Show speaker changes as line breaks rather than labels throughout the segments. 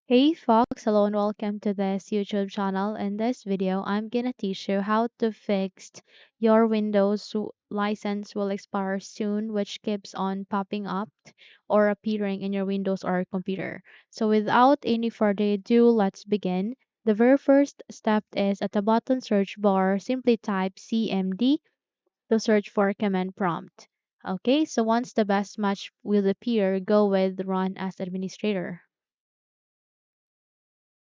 Hey folks, hello and welcome to this YouTube channel. In this video, I'm gonna teach you how to fix your license will expire soon, which keeps on popping up or appearing in your Windows or computer. So without any further ado, let's begin. The very first step is at the bottom search bar, simply type CMD to search for command prompt. Okay, so once the best match will appear, go with run as administrator.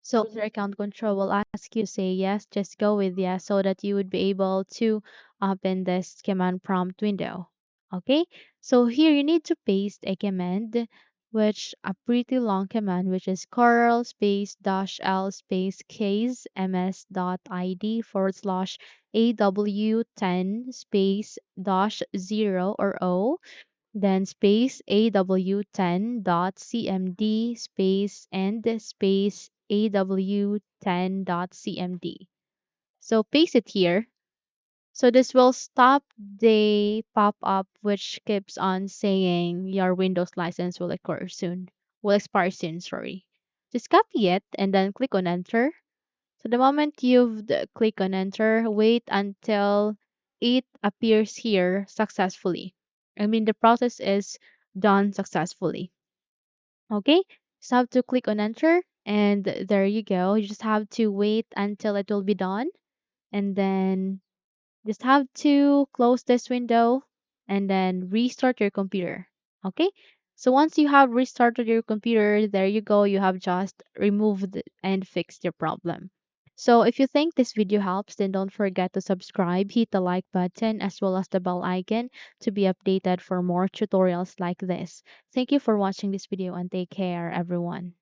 So your account control will ask you to say yes, just go with yes so that you would be able to open this command prompt window. Okay, so here you need to paste a command, which a pretty long command, which is curl space dash l space case ms dot id forward slash aw10 space dash 0 or o then space aw10 dot cmd space and space aw10 dot cmd. So paste it here. So this will stop the pop-up which keeps on saying your Windows license will expire soon, sorry. Just copy it and then click on enter. So the moment click on enter, wait until it appears here successfully. I mean the process is done successfully. Okay? Just have to click on enter and there you go. You just have to wait until it will be done and then just have to close this window and then restart your computer. Okay? So once you have restarted your computer, there you go. You have just removed and fixed your problem. So if you think this video helps, then don't forget to subscribe, hit the like button as well as the bell icon to be updated for more tutorials like this. Thank you for watching this video and take care everyone.